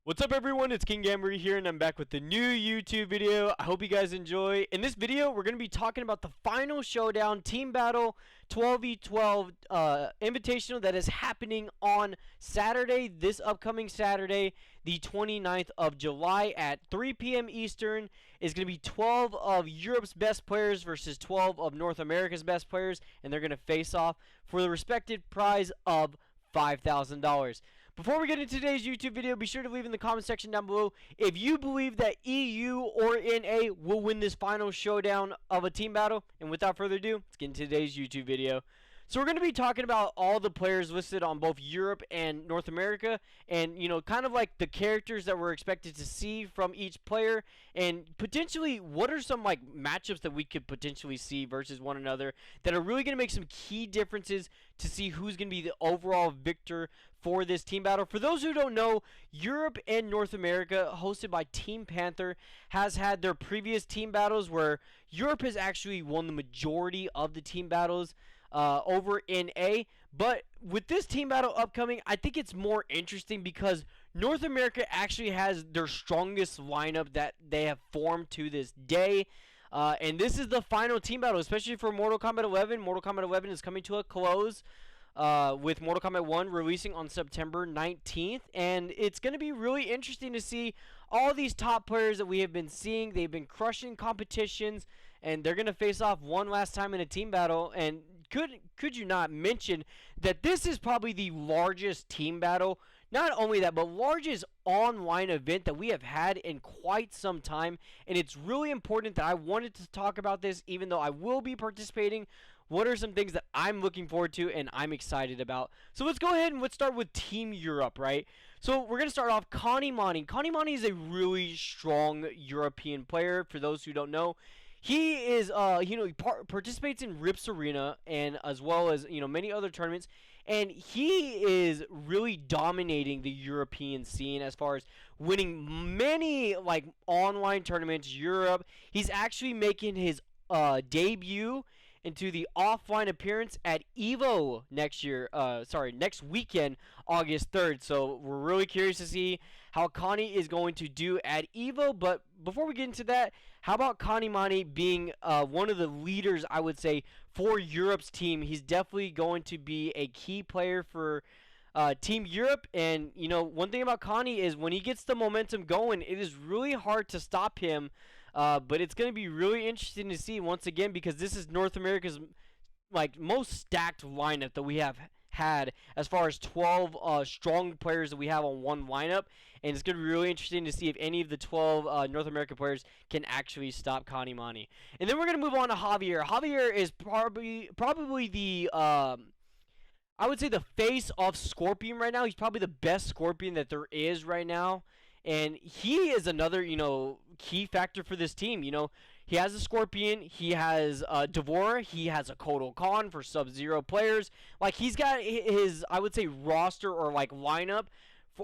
What's up everyone, it's King Gambery here and I'm back with a new YouTube video. I hope you guys enjoy. In this video, we're going to be talking about the final showdown team battle 12v12 invitational that is happening on Saturday, this upcoming Saturday, the 29th of July at 3 p.m. Eastern. Is going to be 12 of Europe's best players versus 12 of North America's best players, and they're going to face off for the respective prize of $5,000. Before we get into today's YouTube video, be sure to leave in the comment section down below if you believe that EU or NA will win this final showdown of a team battle. And without further ado, let's get into today's YouTube video. So we're going to be talking about all the players listed on both Europe and North America, and kind of like the characters that we're expected to see from each player, and potentially what are some like matchups that we could potentially see versus one another that are really going to make some key differences to see who's going to be the overall victor for this team battle. For those who don't know, Europe and North America, hosted by Team Panther, has had their previous team battles where Europe has actually won the majority of the team battles over in A. But with this team battle upcoming, I think it's more interesting because North America actually has their strongest lineup that they have formed to this day. And this is the final team battle, especially for Mortal Kombat 11. Mortal Kombat 11 is coming to a close with Mortal Kombat 1 releasing on September 19th. And it's going to be really interesting to see all these top players that we have been seeing. They've been crushing competitions, and they're going to face off one last time in a team battle. And could you not mention that this is probably the largest team battle, not only that, but largest online event that we have had in quite some time. And it's really important that I wanted to talk about this, even though I will be participating. What are some things that I'm looking forward to and I'm excited about? So let's go ahead and let's start with Team Europe, right? So we're going to start off Kanimani. Kanimani is a really strong European player, for those who don't know. He is, he participates in Rips Arena and as well as, many other tournaments. And he is really dominating the European scene as far as winning many, like, online tournaments, Europe. He's actually making his debut into the offline appearance at EVO next weekend, August 3rd. So we're really curious to see how Connie is going to do at EVO. But before we get into that, how about Kanimani being one of the leaders, I would say, for Europe's team? He's definitely going to be a key player for Team Europe. And, one thing about Connie is when he gets the momentum going, it is really hard to stop him. But it's going to be really interesting to see once again, because this is North America's most stacked lineup that we have had as far as 12 strong players that we have on one lineup. And it's going to be really interesting to see if any of the 12 North American players can actually stop Kanimani. And then we're going to move on to Javier. Javier is probably the I would say the face of Scorpion right now. He's probably the best Scorpion that there is right now. And he is another, key factor for this team. He has a Scorpion, he has Devora, he has a Kotal Khan for Sub-Zero players. Like, he's got his, I would say, roster or, lineup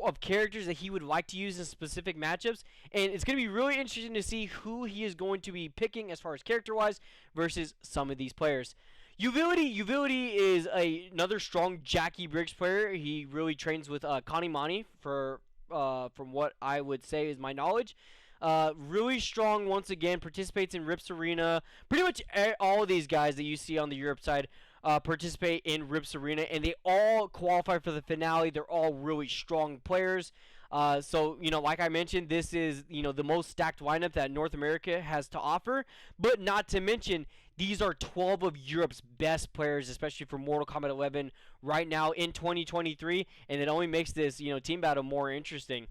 of characters that he would like to use in specific matchups. And it's going to be really interesting to see who he is going to be picking as far as character-wise versus some of these players. Uvility is another strong Jackie Briggs player. He really trains with Kanimani from what I would say is my knowledge. Really strong once again, participates in Rips Arena. Pretty much all of these guys that you see on the Europe side participate in Rips Arena, and they all qualify for the finale. They're all really strong players. So, like I mentioned, this is, the most stacked lineup that North America has to offer. But not to mention, these are 12 of Europe's best players, especially for Mortal Kombat 11 right now in 2023. And it only makes this, team battle more interesting.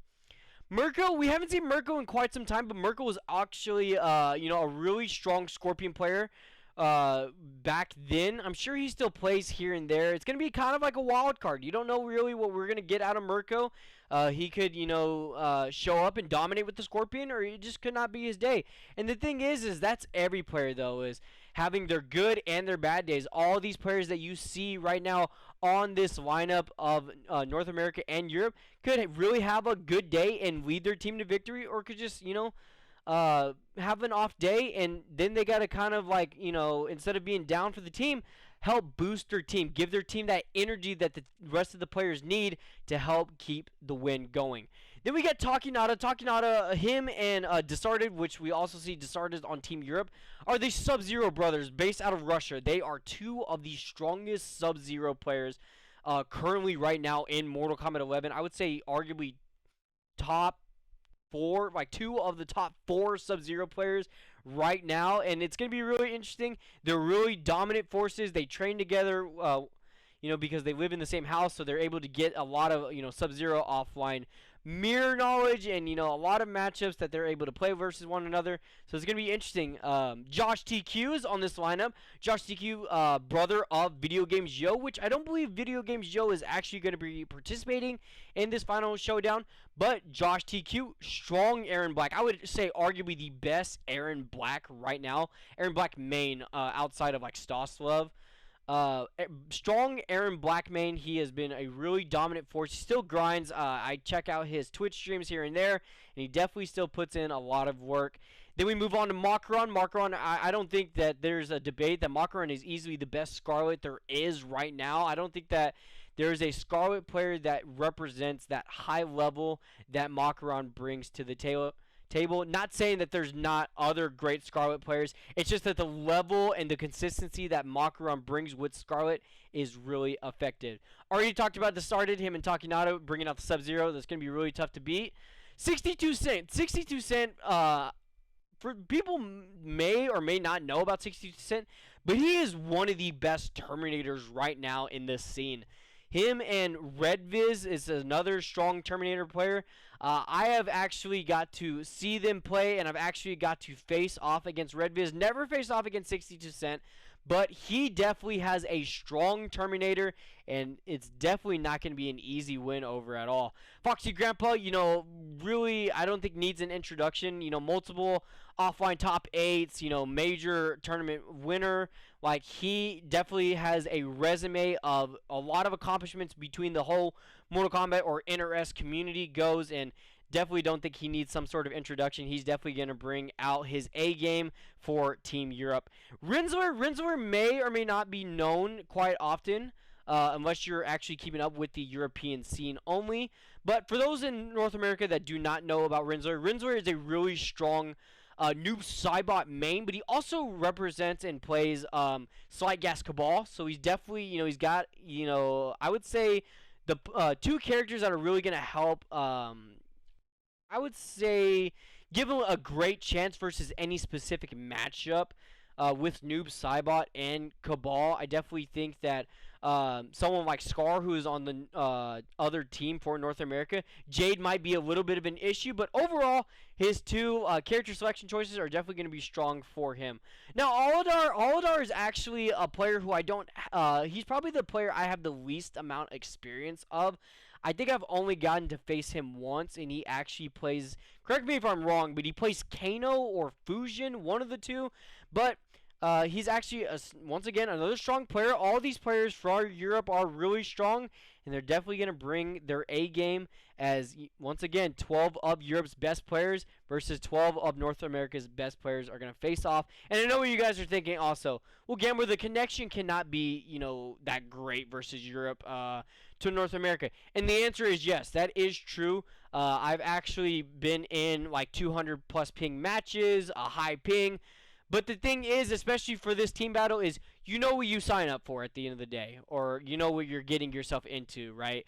Mirko, we haven't seen Mirko in quite some time, but Mirko was actually, a really strong Scorpion player back then. I'm sure he still plays here and there. It's going to be kind of like a wild card. You don't know really what we're going to get out of Mirko. He could, show up and dominate with the Scorpion, or it just could not be his day. And the thing is that's every player, though, is having their good and their bad days. All these players that you see right now on this lineup of North America and Europe could really have a good day and lead their team to victory, or could just, have an off day, and then they got to kind of instead of being down for the team, help boost their team, give their team that energy that the rest of the players need to help keep the win going. Then we get Takinada. Takinada, him and Desarted, which we also see Desarted on Team Europe, are the Sub-Zero brothers based out of Russia. They are two of the strongest Sub-Zero players currently right now in Mortal Kombat 11. I would say arguably top four, like two of the top four Sub-Zero players right now, and it's going to be really interesting. They're really dominant forces. They train together, because they live in the same house, so they're able to get a lot of, Sub-Zero offline mirror knowledge and, a lot of matchups that they're able to play versus one another. So it's going to be interesting. Josh TQ is on this lineup. Josh TQ, brother of Video Games Yo, which I don't believe Video Games Yo is actually going to be participating in this final showdown. But Josh TQ, strong Aaron Black. I would say arguably the best Aaron Black right now. Aaron Black main outside of like Stoslov. Strong Aaron Black main. He has been a really dominant force. He still grinds. I check out his Twitch streams here and there, and he definitely still puts in a lot of work. Then we move on to Makaron. Makaron, I don't think that there's a debate that Makaron is easily the best Scarlet there is right now. I don't think that there's a Scarlet player that represents that high level that Makaron brings to the table. Not saying that there's not other great Scarlet players. It's just that the level and the consistency that Makaron brings with Scarlet is really effective. Already talked about Desarted, him and Takinado bringing out the Sub-Zero. That's going to be really tough to beat. 62 Cent. 62 Cent, for people may or may not know about 62 Cent, but he is one of the best Terminators right now in this scene. Him and Red Viz is another strong Terminator player. I have actually got to see them play, and I've actually got to face off against Red Viz. Never faced off against 62 Cent, but he definitely has a strong Terminator, and it's definitely not going to be an easy win over at all. Foxy Grandpa, really, I don't think needs an introduction. Multiple offline top 8s, major tournament winner. Like, he definitely has a resume of a lot of accomplishments between the whole Mortal Kombat or NRS community goes, and definitely don't think he needs some sort of introduction. He's definitely going to bring out his A game for Team Europe. Rinsler may or may not be known quite often, unless you're actually keeping up with the European scene only. But for those in North America that do not know about Rinsler is a really strong Noob Saibot main, but he also represents and plays Slight Gas Cabal. So he's definitely, he's got, I would say the two characters that are really going to help, I would say, give him a great chance versus any specific matchup with Noob Saibot and Cabal. I definitely think that someone like Scar, who is on the other team for North America, Jade might be a little bit of an issue, but overall, his two character selection choices are definitely going to be strong for him. Now, Aladar is actually a player who I don't, he's probably the player I have the least amount of experience of. I think I've only gotten to face him once, and he actually plays, correct me if I'm wrong, but he plays Kano or Fusion, one of the two, but he's actually, once again, another strong player. All these players for Europe are really strong, and they're definitely going to bring their A game as, once again, 12 of Europe's best players versus 12 of North America's best players are going to face off. And I know what you guys are thinking also. Well, Gambler, the connection cannot be, that great versus Europe to North America. And the answer is yes, that is true. I've actually been in like 200 plus ping matches, a high ping. But the thing is, especially for this team battle, is you know what you sign up for at the end of the day, or you know what you're getting yourself into, right?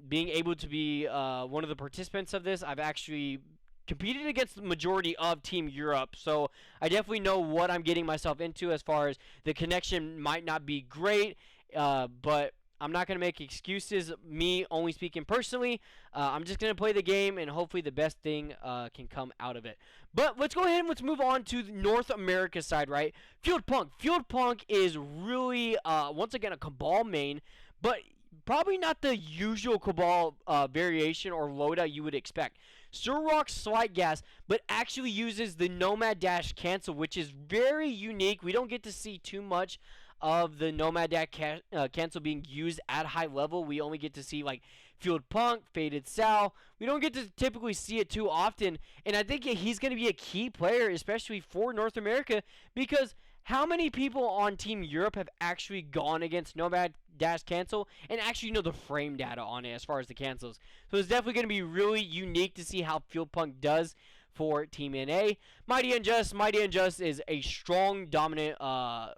Being able to be one of the participants of this, I've actually competed against the majority of Team Europe, so I definitely know what I'm getting myself into as far as the connection might not be great, but I'm not going to make excuses, me only speaking personally. I'm just going to play the game, and hopefully the best thing can come out of it. But let's go ahead and let's move on to the North America side, right? Field Punk. Field Punk is really, once again, a Cabal main, but probably not the usual Cabal variation or loadout you would expect. Sir Rock's Slight Gas, but actually uses the Nomad Dash Cancel, which is very unique. We don't get to see too much of the Nomad Dash Cancel being used at high level. We only get to see like Field Punk, Faded Sal. We don't get to typically see it too often, and I think he's going to be a key player, especially for North America, because how many people on Team Europe have actually gone against Nomad Dash Cancel and actually know the frame data on it as far as the cancels? So it's definitely going to be really unique to see how Fuel Punk does for Team NA. Mighty Unjust is a strong, dominant, Mortal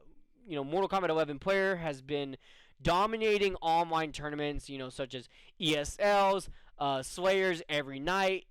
Kombat 11 player, has been dominating online tournaments, such as ESLs, Slayers every night.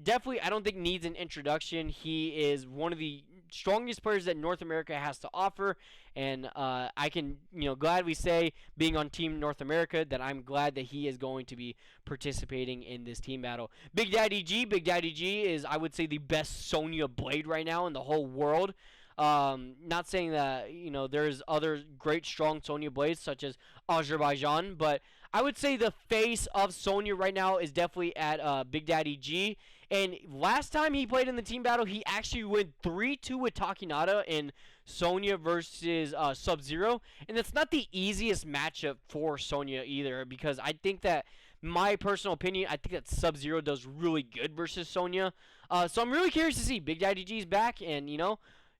Definitely, I don't think needs an introduction. He is one of the strongest players that North America has to offer, and I can, gladly say, being on Team North America, that I'm glad that he is going to be participating in this team battle. Big Daddy G is, I would say, the best Sonya Blade right now in the whole world. Not saying that, there's other great strong Sonya Blades such as Azerbaijan, but I would say the face of Sonya right now is definitely at Big Daddy G. And last time he played in the team battle, he actually went 3-2 with Takinada in Sonya versus Sub-Zero. And that's not the easiest matchup for Sonya either, because I think that, my personal opinion, I think that Sub-Zero does really good versus Sonya. So I'm really curious to see Big Daddy G's back, and,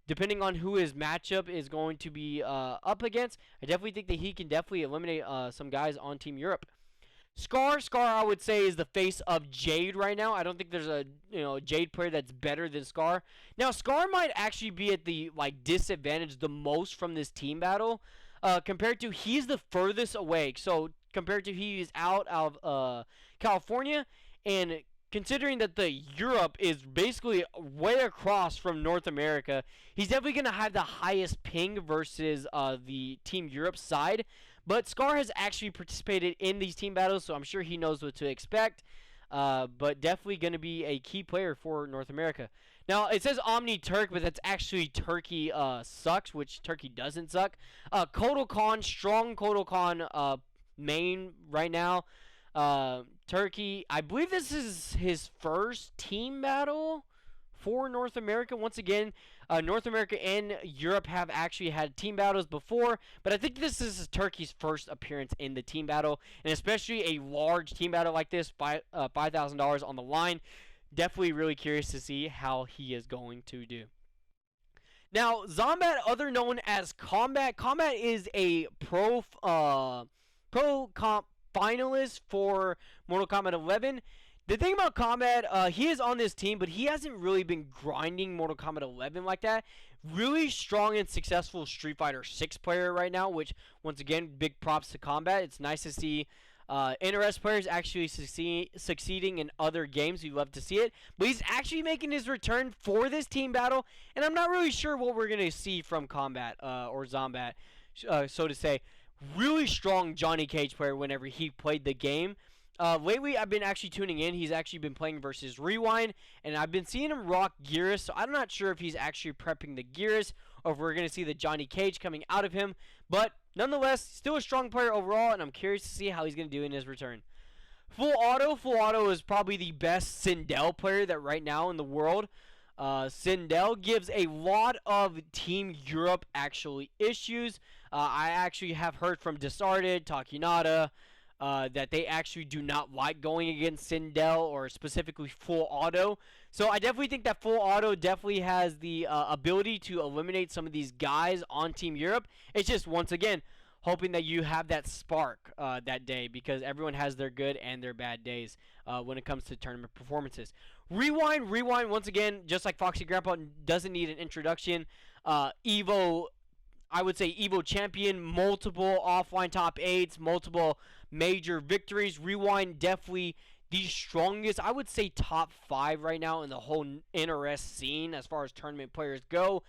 depending on who his matchup is going to be up against, I definitely think that he can definitely eliminate some guys on Team Europe. Scar, I would say, is the face of Jade right now. I don't think there's a Jade player that's better than Scar. Now, Scar might actually be at the disadvantage the most from this team battle, compared to he's the furthest away. So compared to he's out of California, and considering that the Europe is basically way across from North America, he's definitely going to have the highest ping versus the Team Europe side. But Scar has actually participated in these team battles, so I'm sure he knows what to expect. But definitely going to be a key player for North America. Now, it says Omni Turk, but that's actually Turkey sucks, which Turkey doesn't suck. Kotal Khan, strong Kotal Khan main right now. Turkey, I believe this is his first team battle for North America. Once again, North America and Europe have actually had team battles before, but I think this is Turkey's first appearance in the team battle, and especially a large team battle like this, $5,000 on the line. Definitely really curious to see how he is going to do. Now, Zombat, other known as KOMBAT. KOMBAT is a pro comp finalist for Mortal Kombat 11. The thing about KOMBAT, he is on this team, but he hasn't really been grinding Mortal Kombat 11 like that. Really strong and successful Street Fighter 6 player right now, which, once again, big props to KOMBAT. It's nice to see NRS players actually succeeding in other games. We love to see it. But he's actually making his return for this team battle, and I'm not really sure what we're going to see from KOMBAT or Zombat, so to say. Really strong Johnny Cage player whenever he played the game. Lately, I've been actually tuning in. He's actually been playing versus Rewind, and I've been seeing him rock Gearus, so I'm not sure if he's actually prepping the Gearus or if we're going to see the Johnny Cage coming out of him. But nonetheless, still a strong player overall, and I'm curious to see how he's going to do in his return. Full Auto is probably the best Sindel player that right now in the world. Sindel gives a lot of Team Europe actually issues. I actually have heard from Disarted, Takinada, that they actually do not like going against Sindel or specifically Full Auto. So I definitely think that Full Auto definitely has the ability to eliminate some of these guys on Team Europe. It's just, once again, hoping that you have that spark that day, because everyone has their good and their bad days when it comes to tournament performances. Rewind, once again, just like Foxy Grandpa, doesn't need an introduction. Evo, I would say Evo champion, multiple offline top 8s, multiple major victories. Rewind definitely the strongest, I would say top 5 right now in the whole NRS scene as far as tournament players go.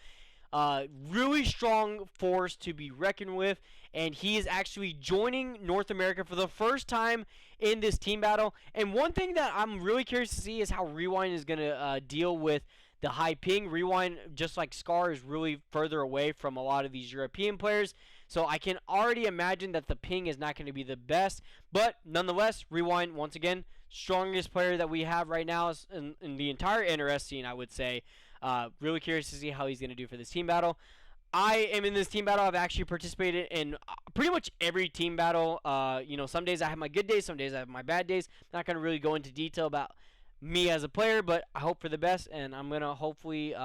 Really strong force to be reckoned with, and he is actually joining North America for the first time in this team battle. And one thing that I'm really curious to see is how Rewind is going to deal with the high ping. Rewind, just like Scar, is really further away from a lot of these European players, so I can already imagine that the ping is not going to be the best. But nonetheless, Rewind, once again, strongest player that we have right now in the entire NRS scene, I would say. Really curious to see how he's going to do for this team battle. I am in this team battle. I've actually participated in pretty much every team battle. Some days I have my good days, some days I have my bad days. I'm not going to really go into detail about me as a player, but I hope for the best, and I'm going to hopefully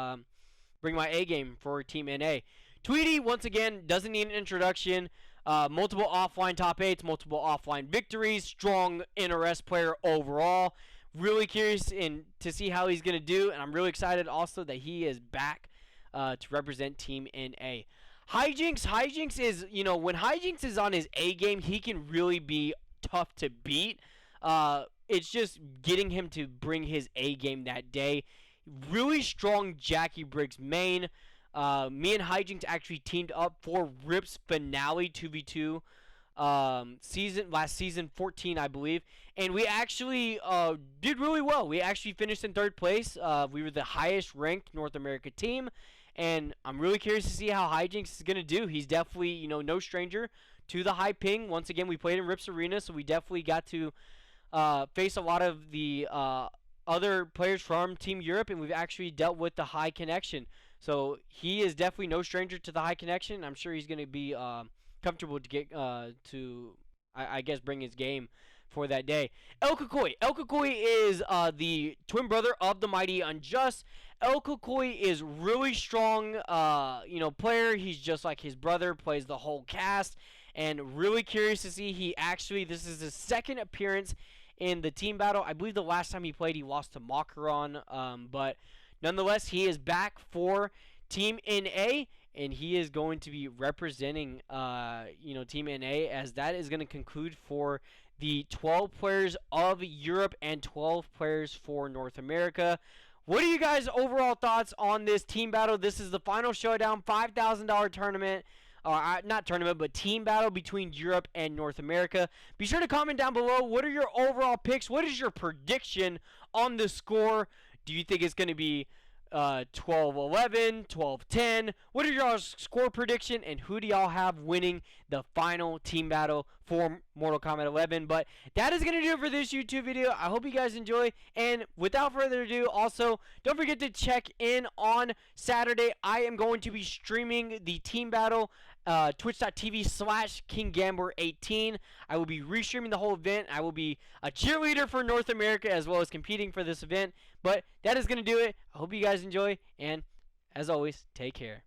bring my A game for Team NA. Tweety, once again, doesn't need an introduction. Multiple offline top 8s, multiple offline victories, strong NRS player overall. Really curious to see how he's going to do, and I'm really excited also that he is back to represent Team NA. Hijinks is, when Hijinks is on his A game, he can really be tough to beat. It's just getting him to bring his A game that day. Really strong Jackie Briggs main. Me and Hijinks actually teamed up for Rip's finale 2v2 last season 14, I believe, and we actually did really well. We actually finished in 3rd place. We were the highest ranked North America team, and I'm really curious to see how Hijinks is gonna do. He's definitely no stranger to the high ping. Once again, we played in Rip's arena, so we definitely got to face a lot of the other players from Team Europe, and we've actually dealt with the high connection. So he is definitely no stranger to the high connection. I'm sure he's going to be comfortable to get I guess, bring his game for that day. El Kakoi. El Kakoi is the twin brother of the Mighty Unjust. El Kakoi is really strong, player. He's just like his brother, plays the whole cast, and really curious to see this is his 2nd appearance in the team battle. I believe the last time he played, he lost to Makaron, but nonetheless, he is back for Team NA, and he is going to be representing, Team NA, as that is going to conclude for the 12 players of Europe and 12 players for North America. What are you guys' overall thoughts on this team battle? This is the final showdown, $5,000 tournament. Not tournament, but team battle between Europe and North America. Be sure to comment down below. What are your overall picks? What is your prediction on the score? Do you think it's going to be 12-11, 12-10? What are your score prediction, and who do y'all have winning the final team battle for Mortal Kombat 11? But that is going to do it for this YouTube video. I hope you guys enjoy, and without further ado, also, don't forget to check in on Saturday. I am going to be streaming the team battle, twitch.tv/KingGambler18. I will be restreaming the whole event. I will be a cheerleader for North America as well as competing for this event. But that is going to do it. I hope you guys enjoy, and as always, take care.